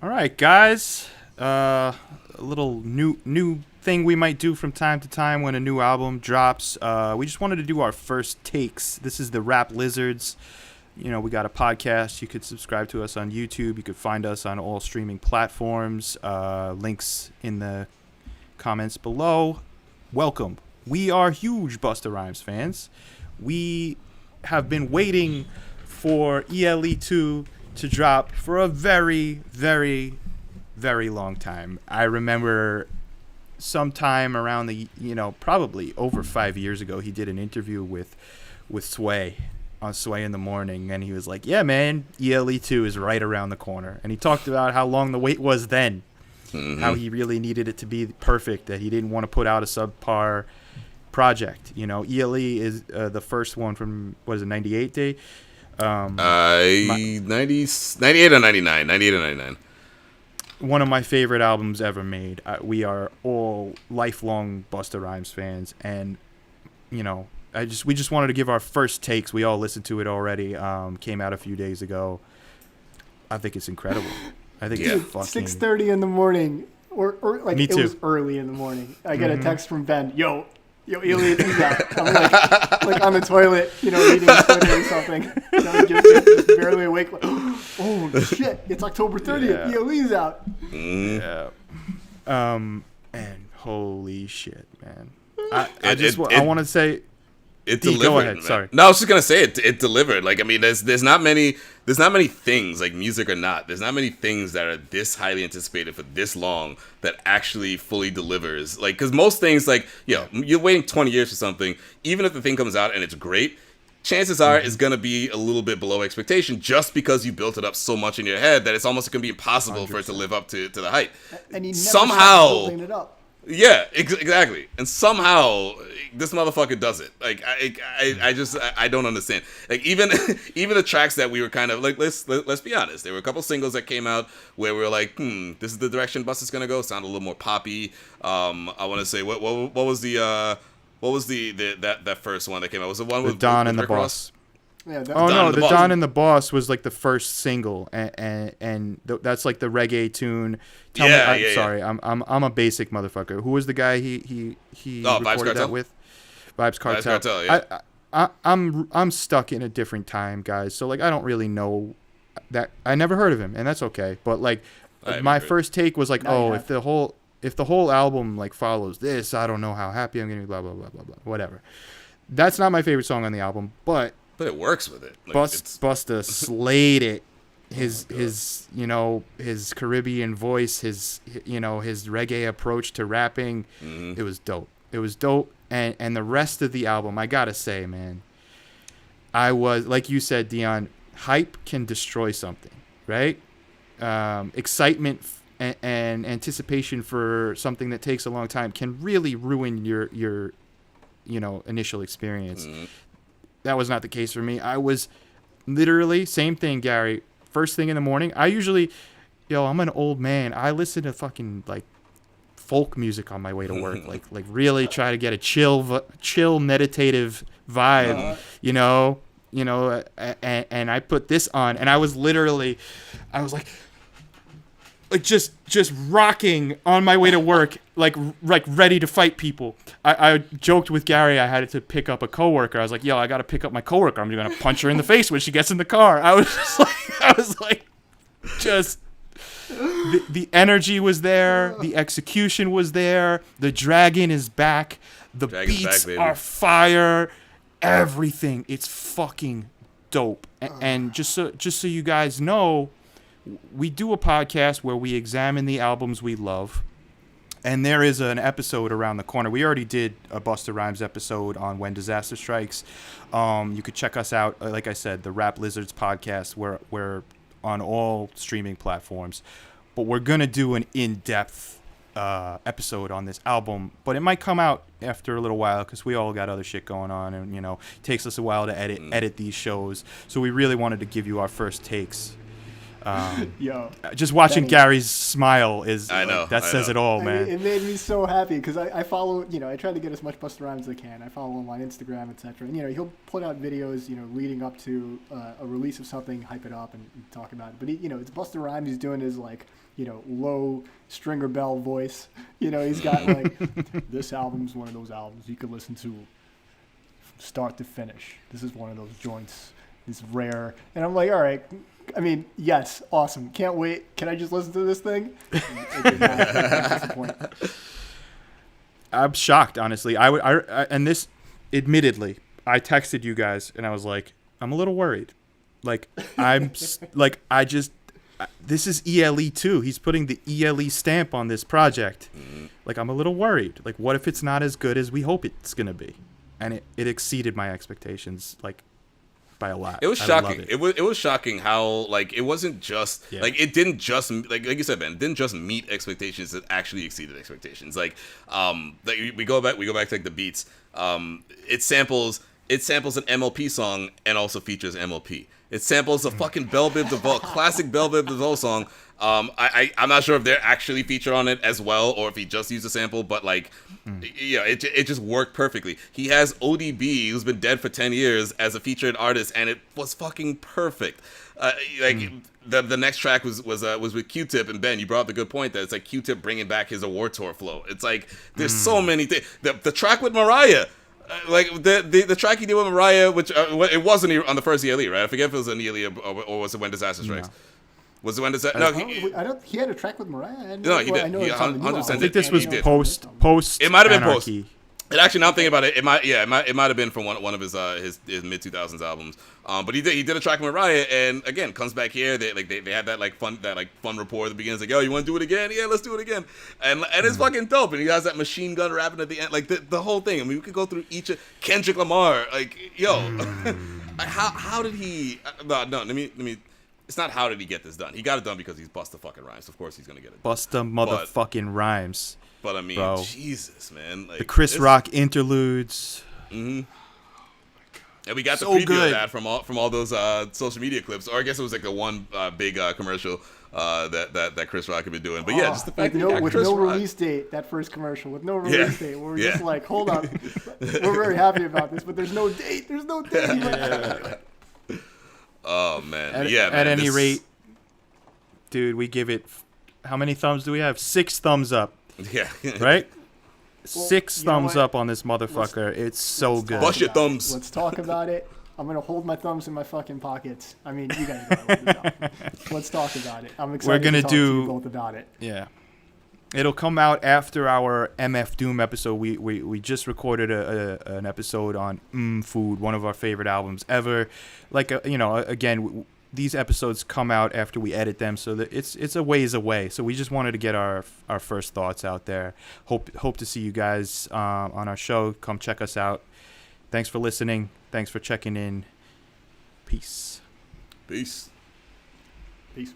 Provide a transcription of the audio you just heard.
All right, guys. A little new thing we might do from time to time when a new album drops. We just wanted to do our first takes. This is the Rap Lizards. You know, we got a podcast. You could subscribe to us on YouTube. You could find us on all streaming platforms. Links in the comments below. Welcome. We are huge Busta Rhymes fans. We have been waiting for E.L.E. 2 to drop for a very, very, very long time. I remember sometime around probably over 5 years ago, he did an interview with Sway on Sway in the Morning, and he was like, yeah, man, E.L.E. 2 is right around the corner. And he talked about how long the wait was then, how he really needed it to be perfect, that he didn't want to put out a subpar project. You know, E.L.E. is the first one from, what is it, 98 Day? 98 or 99. One of my favorite albums ever made. We are all lifelong Busta Rhymes fans, and you know, we just wanted to give our first takes. We all listened to it already. Came out a few days ago. I think it's incredible. I think it's fucking 6:30 in the morning, or like Me it too. Was early in the morning. I get a text from Ben. Yo, E.L.E. is out. I'm like on the toilet, reading Twitter or something. Just barely awake. Like, oh shit! It's October 30th. Yeah. E.L.E.'s out. Yeah. And holy shit, man. I want to say it D, delivered. go ahead. Man. Sorry. No, I was just gonna say it delivered. Like, I mean, there's not many things, like music or not. There's not many things that are this highly anticipated for this long that actually fully delivers. Like, because most things, like, you're waiting 20 years for something. Even if the thing comes out and it's great, chances are it's gonna be a little bit below expectation, just because you built it up so much in your head that it's almost gonna be impossible 100%. For it to live up to the hype. And he never somehow building it up. Yeah, exactly. And somehow this motherfucker does it. Like, I don't understand. Like, even the tracks that we were kind of like, let's be honest. There were a couple singles that came out where we were like, this is the direction Busta's gonna go. Sound a little more poppy. I want to say what was the that first one that came out? Was the one with Don with and the Rick Boss? Ross? Yeah, Oh no, the Don and the Boss was like the first single, and that's like the reggae tune. Sorry, I'm a basic motherfucker. Who was the guy he recorded that with? Vibes Cartel. Vibes Cartel, yeah. I'm stuck in a different time, guys. So like I don't really know that. I never heard of him, and that's okay. But like my first take was like, if the whole album like follows this, I don't know how happy I'm gonna be. Blah blah blah blah blah. Whatever. That's not my favorite song on the album, but it works with it. Like, Busta slayed it. His Caribbean voice, his reggae approach to rapping, it was dope. It was dope, and the rest of the album, I gotta say, man, I was, like you said, Dion, hype can destroy something, right? Excitement and anticipation for something that takes a long time can really ruin your initial experience. That was not the case for me. I was literally, same thing, Gary. First thing in the morning, I usually, I'm an old man. I listen to fucking like folk music on my way to work. like really try to get a chill meditative vibe, and I put this on, and I was like just rocking on my way to work, like ready to fight people. I joked with Gary I had to pick up a coworker. I was like, I got to pick up my coworker. I'm going to punch her in the face when she gets in the car. I was like, the energy was there. The execution was there. The dragon is back. The beats are fire. Everything. It's fucking dope. And just so you guys know, we do a podcast where we examine the albums we love, and there is an episode around the corner. We already did a Busta Rhymes episode on When Disaster Strikes. You could check us out, like I said, the Rap Lizards podcast. We're on all streaming platforms, but we're gonna do an in-depth episode on this album, but it might come out after a little while because we all got other shit going on, and it takes us a while to edit these shows. So we really wanted to give you our first takes. Yo, Just watching Benny. Gary's smile is I know, that I says know. it all, I man. mean, it made me so happy because I follow, I try to get as much Busta Rhymes as I can. I follow him on Instagram, etc. And he'll put out videos, leading up to a release of something, hype it up and talk about it. But it's Busta Rhymes. He's doing his low stringer bell voice. He's got this album's one of those albums you could listen to from start to finish. This is one of those joints. It's rare, and I'm like, all right. I mean, yes, awesome. Can't wait. Can I just listen to this thing? It did not disappoint. I'm shocked, honestly. And this, admittedly, I texted you guys and I was like, I'm a little worried. This is E.L.E. too. He's putting the E.L.E. stamp on this project. I'm a little worried. What if it's not as good as we hope it's gonna be? And it exceeded my expectations, by a lot. It was I shocking. love It was shocking how it wasn't just it didn't just like you said, man. It didn't just meet expectations. It actually exceeded expectations. We go back to the beats. It samples an MLP song and also features MLP. It samples a fucking Bell Biv DeVoe, classic Bell Biv DeVoe song. I'm not sure if they're actually featured on it as well or if he just used a sample, but it just worked perfectly. He has ODB, who's been dead for 10 years, as a featured artist, and it was fucking perfect. The next track was with Q-Tip, and Ben, you brought up the good point that it's Q-Tip bringing back his award tour flow. It's there's so many things. The track with Mariah. The track he did with Mariah, which it wasn't on the first E.L.E., right? I forget if it was an E.L.E. or was it When Disaster Strikes? No. Was it When Disaster? No, He had a track with Mariah. No, he did. I know He it's on the new 100% album. I think this was He did. post. It might have been post. Anarchy. And actually, now I'm thinking about it, it might have been from one of his mid 2000s albums. But he did a track with Mariah, and again comes back here. They have that fun rapport at the beginning. It's yo, you want to do it again? Yeah, let's do it again. And it's fucking dope. And he has that machine gun rapping at the end, the whole thing. I mean, we could go through each Kendrick Lamar. How did he? No. Let me. It's not how did he get this done. He got it done because he's Busta fucking Rhymes. Of course, he's gonna get it. Busta motherfucking Rhymes. But I mean, bro. Jesus, man. The Chris Rock interludes. Mm-hmm. And we got So the preview good. of that from all those social media clips, or I guess it was the one big commercial that Chris Rock had been doing. But yeah, just the fact that with Chris no Rock. release date, that first commercial with no release date, we're just hold up, we're very happy about this, but there's no date. There's no date. Oh man, At any rate, dude, we give it. How many thumbs do we have? 6 thumbs up. Yeah. Right? Well, 6 you know thumbs what? up on this motherfucker. It's so good. Bust your thumbs. Let's talk about it. I'm gonna hold my thumbs in my fucking pockets. I mean, you guys know what it's about. Let's talk about it. I'm excited gonna to talk to do- you both about it. Yeah. It'll come out after our MF Doom episode. We just recorded an episode on Food, one of our favorite albums ever. Again, these episodes come out after we edit them, so that it's a ways away. So we just wanted to get our first thoughts out there. Hope to see you guys on our show. Come check us out. Thanks for listening. Thanks for checking in. Peace. Peace. Peace.